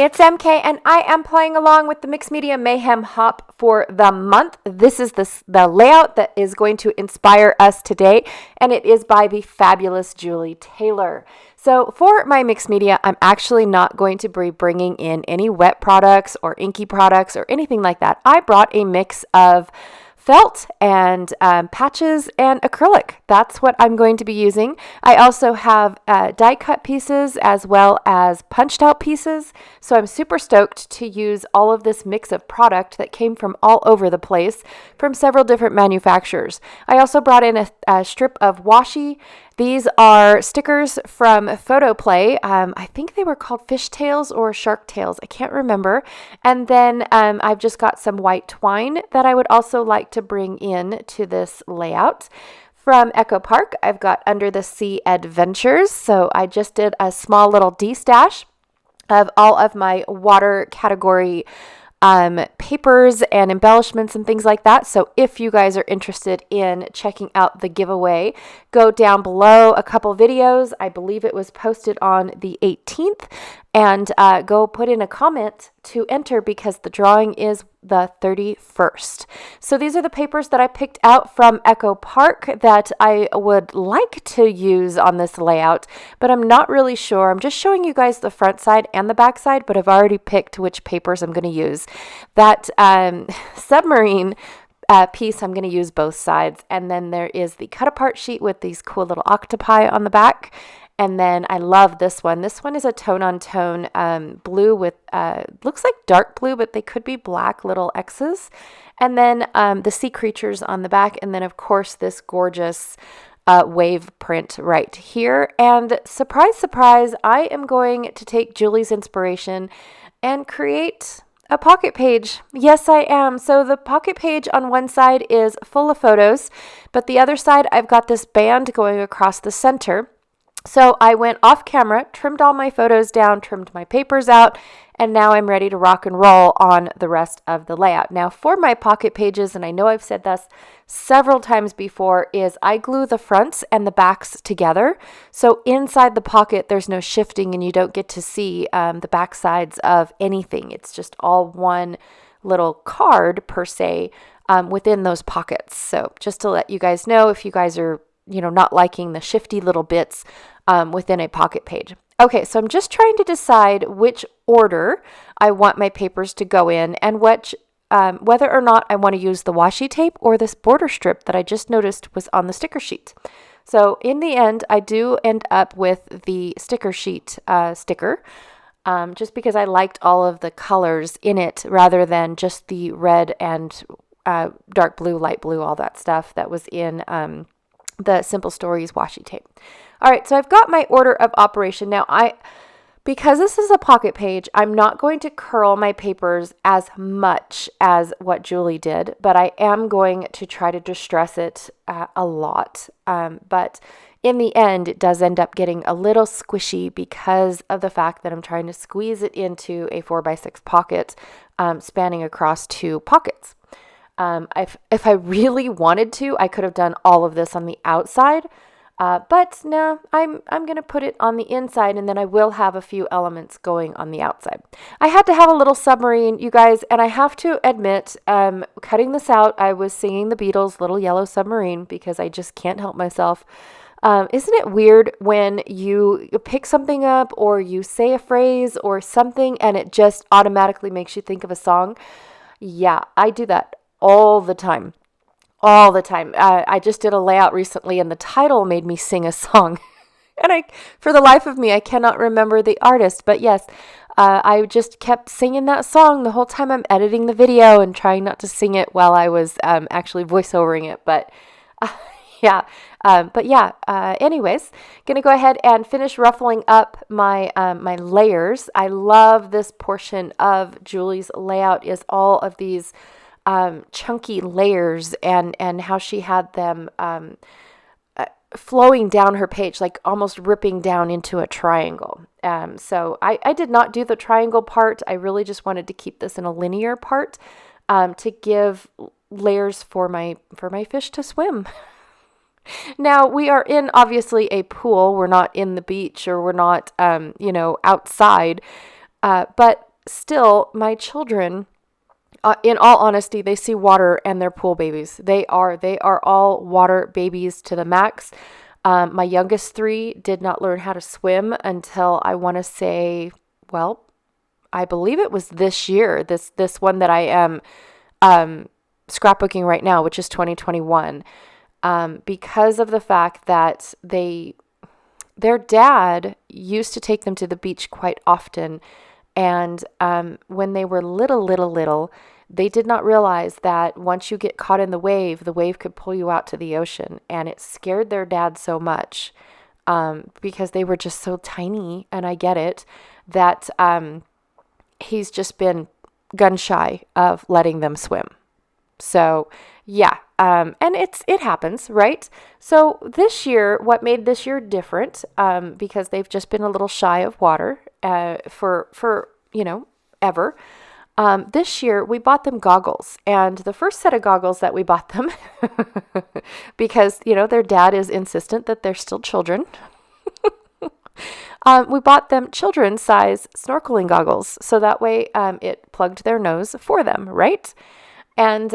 it's MK, and I am playing along with the Mixed Media Mayhem Hop for the month. This is the layout that is going to inspire us today, and it is by the fabulous Julie Taylor. So for my mixed media, I'm actually not going to be bringing in any wet products or inky products or anything like that. I brought a mix of felt and patches and acrylic. That's what I'm going to be using. I also have die cut pieces as well as punched out pieces. So I'm super stoked to use all of this mix of product that came from all over the place from several different manufacturers. I also brought in a strip of washi. These are stickers from Photoplay. I think they were called fish tails or shark tails. I can't remember. And then I've just got some white twine that I would also like to bring in to this layout. From Echo Park, I've got Under the Sea Adventures. So I just did a small little de-stash of all of my water category papers and embellishments and things like that. So if you guys are interested in checking out the giveaway, go down below a couple videos. I believe it was posted on the 18th, and go put in a comment to enter because the drawing is the 31st. So these are the papers that I picked out from Echo Park that I would like to use on this layout, but I'm not really sure. I'm just showing you guys the front side and the back side, but I've already picked which papers I'm going to use. That submarine piece, I'm going to use both sides. And then there is the cut apart sheet with these cool little octopi on the back. And then I love this one. This one is a tone-on-tone blue with, looks like dark blue, but they could be black little X's. And then the sea creatures on the back. And then, of course, this gorgeous wave print right here. And surprise, surprise, I am going to take Julie's inspiration and create a pocket page. Yes, I am. So the pocket page on one side is full of photos, but the other side, I've got this band going across the center. So I went off camera, trimmed all my photos down, trimmed my papers out, and now I'm ready to rock and roll on the rest of the layout. Now for my pocket pages, and I know I've said this several times before, is I glue the fronts and the backs together. So inside the pocket, there's no shifting and you don't get to see the back sides of anything. It's just all one little card per se within those pockets. So just to let you guys know, if you guys are not liking the shifty little bits within a pocket page. Okay, so I'm just trying to decide which order I want my papers to go in and whether or not I want to use the washi tape or this border strip that I just noticed was on the sticker sheet. So in the end, I do end up with the sticker sheet sticker just because I liked all of the colors in it rather than just the red and dark blue, light blue, all that stuff that was in the Simple Stories washi tape. All right, so I've got my order of operation. Now, because this is a pocket page, I'm not going to curl my papers as much as what Julie did, but I am going to try to distress it a lot. But in the end, it does end up getting a little squishy because of the fact that I'm trying to squeeze it into a 4x6 pocket spanning across two pockets. If I really wanted to, I could have done all of this on the outside, but no, I'm going to put it on the inside, and then I will have a few elements going on the outside. I had to have a little submarine, you guys, and I have to admit, cutting this out, I was singing the Beatles' Little Yellow Submarine because I just can't help myself. Isn't it weird when you pick something up or you say a phrase or something and it just automatically makes you think of a song? Yeah, I do that all the time. All the time. I just did a layout recently and the title made me sing a song. And for the life of me, I cannot remember the artist. But yes, I just kept singing that song the whole time I'm editing the video and trying not to sing it while I was actually voiceovering it. But anyways, going to go ahead and finish ruffling up my my layers. I love this portion of Julie's layout is all of these chunky layers and how she had them flowing down her page, like almost ripping down into a triangle. So I did not do the triangle part. I really just wanted to keep this in a linear part to give layers for my fish to swim. Now, we are in, obviously, a pool. We're not in the beach or we're not, outside. But still, my children, in all honesty, they see water and they're pool babies. They are all water babies to the max. My youngest three did not learn how to swim until I want to say, well, I believe it was this year. This one that I am scrapbooking right now, which is 2021, because of the fact that their dad used to take them to the beach quite often. And when they were little, they did not realize that once you get caught in the wave could pull you out to the ocean. And it scared their dad so much because they were just so tiny, and I get it, that he's just been gun shy of letting them swim. So yeah, and it happens, right? So this year, what made this year different, because they've just been a little shy of water for ever. This year we bought them goggles, and the first set of goggles that we bought them, because their dad is insistent that they're still children. We bought them children's size snorkeling goggles, so that way it plugged their nose for them, right? And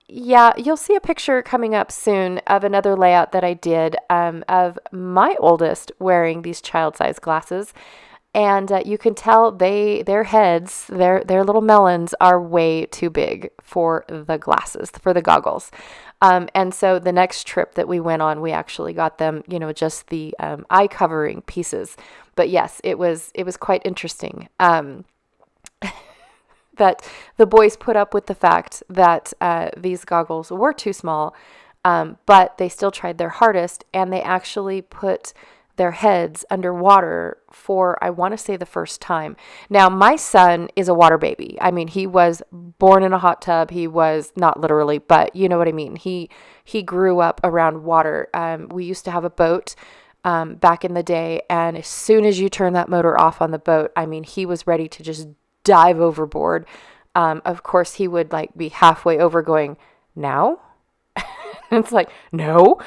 yeah, you'll see a picture coming up soon of another layout that I did of my oldest wearing these child-sized glasses. And you can tell their heads, their little melons are way too big for the glasses, for the goggles. And so the next trip that we went on, we actually got them, just the eye covering pieces. But yes, it was quite interesting that the boys put up with the fact that these goggles were too small, but they still tried their hardest, and they actually put their heads underwater for, I want to say, the first time. Now, my son is a water baby. I mean, he was born in a hot tub. He was not literally, but you know what I mean. He grew up around water. We used to have a boat back in the day, and as soon as you turn that motor off on the boat, I mean, he was ready to just dive overboard. Of course, he would be halfway over going, now? It's like, no.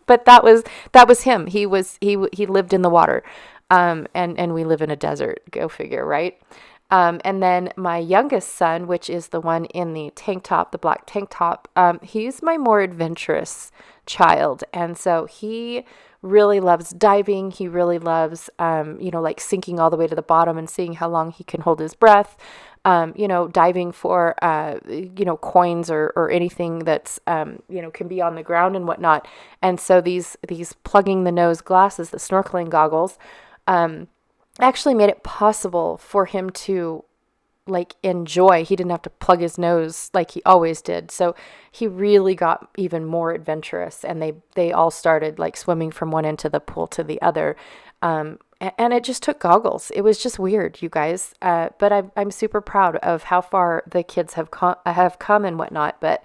But that was him. He lived in the water, and we live in a desert. Go figure, right? And then my youngest son, which is the one in the tank top, the black tank top, he's my more adventurous child, and so he really loves diving. He really loves, sinking all the way to the bottom and seeing how long he can hold his breath. Diving for, coins or anything that's, can be on the ground and whatnot. And so these plugging the nose glasses, the snorkeling goggles, actually made it possible for him to enjoy. He didn't have to plug his nose like he always did. So he really got even more adventurous, and they all started swimming from one end of the pool to the other. And it just took goggles. It was just weird, you guys. But I'm super proud of how far the kids have come and whatnot. But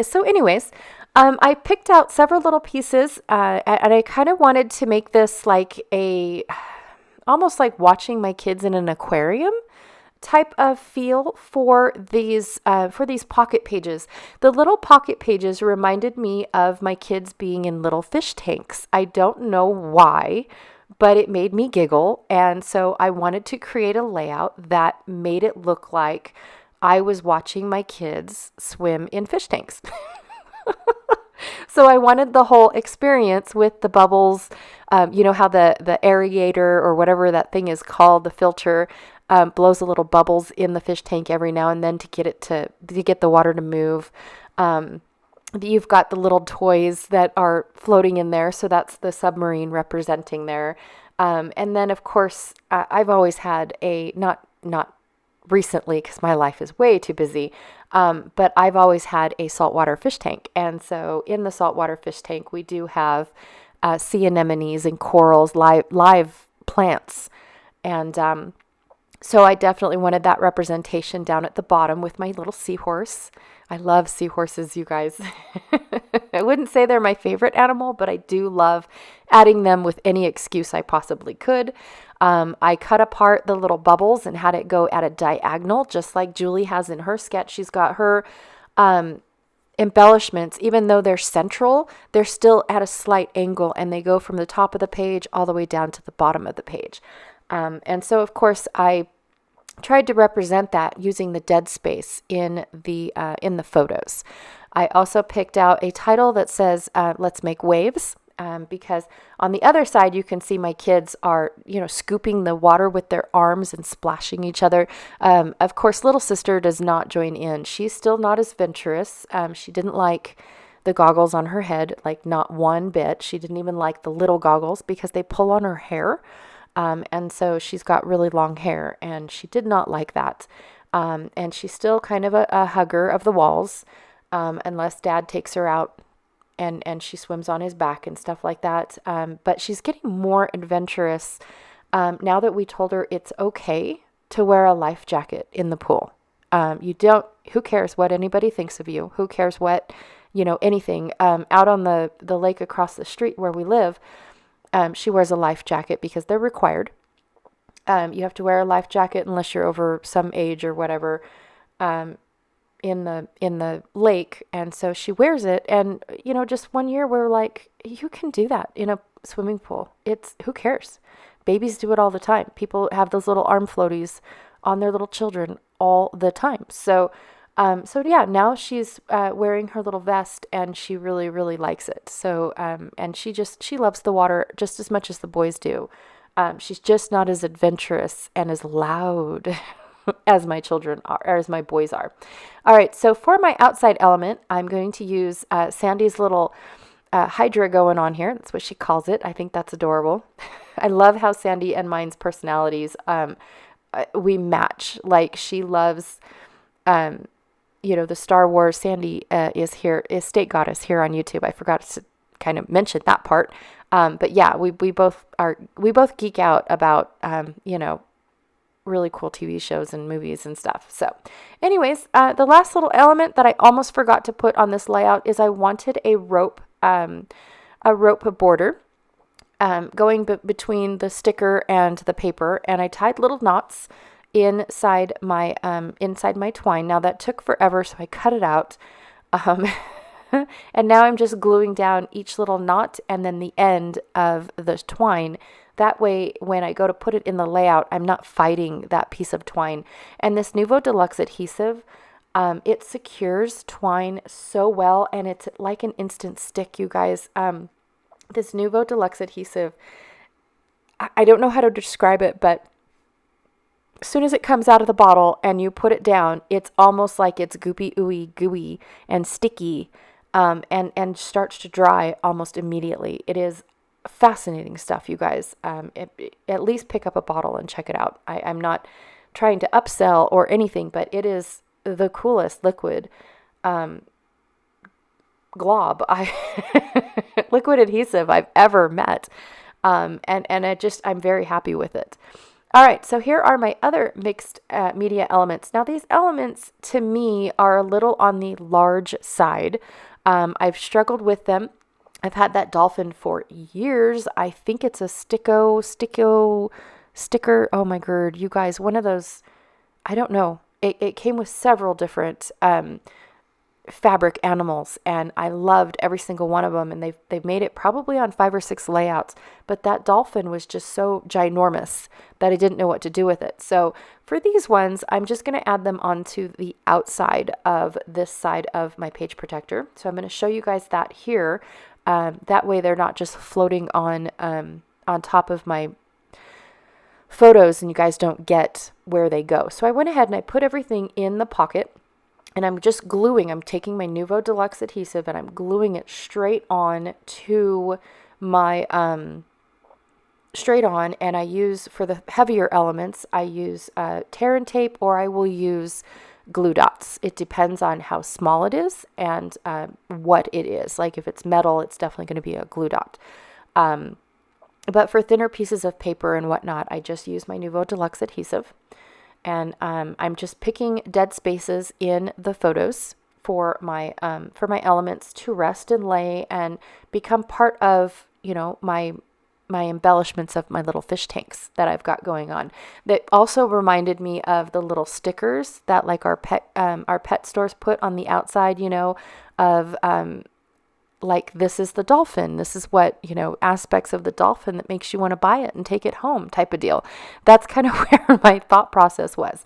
so anyways, I picked out several little pieces, and I kind of wanted to make this almost like watching my kids in an aquarium type of feel for these pocket pages. The little pocket pages reminded me of my kids being in little fish tanks. I don't know why, but it made me giggle. And so I wanted to create a layout that made it look like I was watching my kids swim in fish tanks. So I wanted the whole experience with the bubbles, how the aerator or whatever that thing is called, the filter, blows a little bubbles in the fish tank every now and then to get the water to move. You've got the little toys that are floating in there, so that's the submarine representing there. And then, of course, I've always had not recently because my life is way too busy, but I've always had a saltwater fish tank. And so in the saltwater fish tank, we do have sea anemones and corals, live plants. And so I definitely wanted that representation down at the bottom with my little seahorse. I love seahorses, you guys. I wouldn't say they're my favorite animal, but I do love adding them with any excuse I possibly could. I cut apart the little bubbles and had it go at a diagonal, just like Julie has in her sketch. She's got her embellishments, even though they're central, they're still at a slight angle, and they go from the top of the page all the way down to the bottom of the page. And so, of course, I tried to represent that using the dead space in the photos. I also picked out a title that says "Let's Make Waves," because on the other side you can see my kids are scooping the water with their arms and splashing each other. Of course, little sister does not join in. She's still not as venturous. She didn't like the goggles on her head, like not one bit. She didn't even like the little goggles because they pull on her hair. And so she's got really long hair, and she did not like that. And she's still kind of a hugger of the walls, unless Dad takes her out and she swims on his back and stuff like that. But she's getting more adventurous now that we told her it's okay to wear a life jacket in the pool. Who cares what anybody thinks of you? Who cares what, anything. Out on the lake across the street where we live, she wears a life jacket because they're required. You have to wear a life jacket unless you're over some age or whatever in the lake. And so she wears it. And, just one year we're like, you can do that in a swimming pool. Who cares? Babies do it all the time. People have those little arm floaties on their little children all the time. So yeah, now she's wearing her little vest, and she really, really likes it. So, and she loves the water just as much as the boys do. She's just not as adventurous and as loud as my children are, or as my boys are. All right, so for my outside element, I'm going to use Sandy's little hydra going on here. That's what she calls it. I think that's adorable. I love how Sandy and mine's personalities, we match. Like, she loves... the Star Wars. Sandy is State Goddess here on YouTube. I forgot to kind of mention that part. But yeah, we both geek out about, really cool TV shows and movies and stuff. So anyways, the last little element that I almost forgot to put on this layout is I wanted a rope border going between the sticker and the paper. And I tied little knots inside my twine. Now that took forever, so I cut it out. And now I'm just gluing down each little knot and then the end of the twine. That way, when I go to put it in the layout, I'm not fighting that piece of twine. And this Nuvo Deluxe adhesive, it secures twine so well, and it's like an instant stick, you guys. This Nuvo Deluxe adhesive, I don't know how to describe it, but as soon as it comes out of the bottle and you put it down, it's almost like it's goopy, ooey, gooey, and sticky, and starts to dry almost immediately. It is fascinating stuff, you guys. At least pick up a bottle and check it out. I'm not trying to upsell or anything, but it is the coolest liquid glob, liquid adhesive I've ever met. And I'm very happy with it. All right, so here are my other mixed media elements. Now, these elements, to me, are a little on the large side. I've struggled with them. I've had that dolphin for years. I think it's a sticker. Oh, my God, you guys, one of those, I don't know. It came with several different fabric animals, and I loved every single one of them, and they've made it probably on 5 or 6 layouts, but that dolphin was just so ginormous that I didn't know what to do with it. So for these ones, I'm just going to add them onto the outside of this side of my page protector. So I'm going to show you guys that here. That way they're not just floating on top of my photos and you guys don't get where they go. So I went ahead and I put everything in the pocket. And I'm just gluing, I'm taking my Nuvo Deluxe adhesive and I'm gluing it straight on to my, and I use, for the heavier elements, I use tear and tape, or I will use glue dots. It depends on how small it is and what it is. Like if it's metal, it's definitely going to be a glue dot. But for thinner pieces of paper and whatnot, I just use my Nuvo Deluxe adhesive. And I'm just picking dead spaces in the photos for my elements to rest and lay and become part of, my embellishments of my little fish tanks that I've got going on. That also reminded me of the little stickers that like our pet stores put on the outside, of like, this is the dolphin. This is what, aspects of the dolphin that makes you want to buy it and take it home type of deal. That's kind of where my thought process was.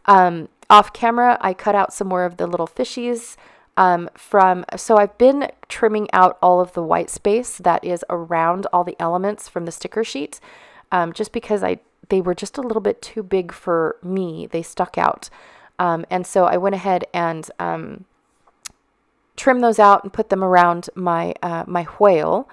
Off camera, I cut out some more of the little fishies so I've been trimming out all of the white space that is around all the elements from the sticker sheet, just because they were just a little bit too big for me. They stuck out. And so I went ahead and trim those out and put them around my whale,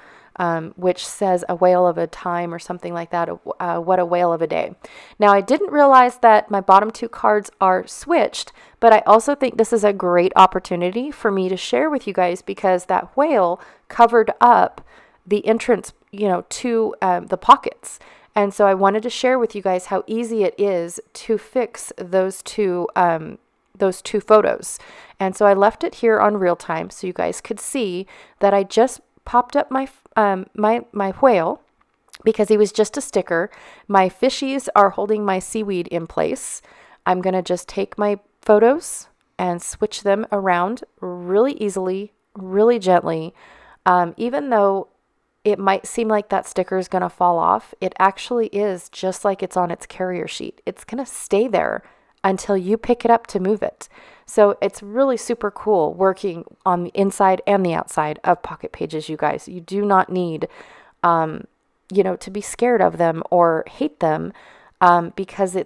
which says a whale of a time or something like that. What a whale of a day. Now, I didn't realize that my bottom two cards are switched, but I also think this is a great opportunity for me to share with you guys, because that whale covered up the entrance, to the pockets. And so I wanted to share with you guys how easy it is to fix those two photos. And so I left it here on real time so you guys could see that I just popped up my whale, because he was just a sticker. My fishies are holding my seaweed in place. I'm going to just take my photos and switch them around really easily, really gently. Even though it might seem like that sticker is going to fall off, it actually is just like it's on its carrier sheet. It's going to stay there until you pick it up to move it. So it's really super cool working on the inside and the outside of Pocket Pages, you guys. You do not need, to be scared of them or hate them, because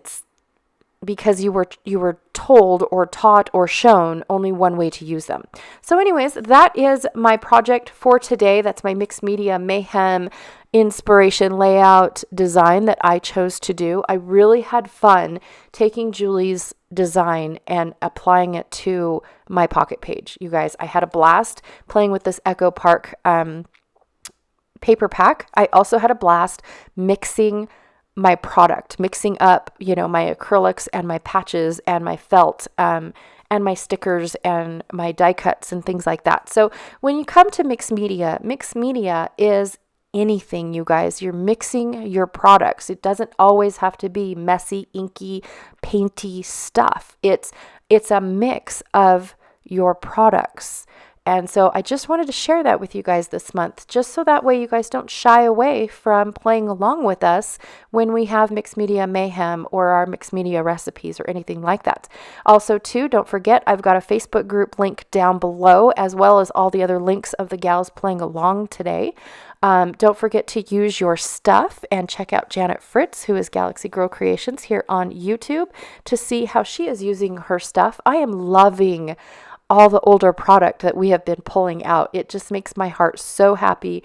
you were told or taught or shown only one way to use them. So anyways, that is my project for today. That's my Mixed Media Mayhem inspiration layout design that I chose to do. I really had fun taking Julie's design and applying it to my Pocket Page. You guys, I had a blast playing with this Echo Park paper pack. I also had a blast mixing my product, mixing up, my acrylics and my patches and my felt, and my stickers and my die cuts and things like that. So when you come to mixed media is anything, you guys. You're mixing your products. It doesn't always have to be messy, inky, painty stuff. It's a mix of your products. And so I just wanted to share that with you guys this month, just so that way you guys don't shy away from playing along with us when we have Mixed Media Mayhem or our Mixed Media recipes or anything like that. Also, too, don't forget, I've got a Facebook group link down below, as well as all the other links of the gals playing along today. Don't forget to use your stuff and check out Janet Fritz, who is Galaxy Girl Creations, here on YouTube, to see how she is using her stuff. I am loving all the older product that we have been pulling out. It just makes my heart so happy,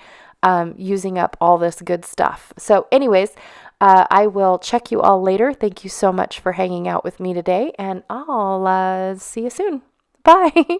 using up all this good stuff. So anyways, I will check you all later. Thank you so much for hanging out with me today, and I'll see you soon. Bye.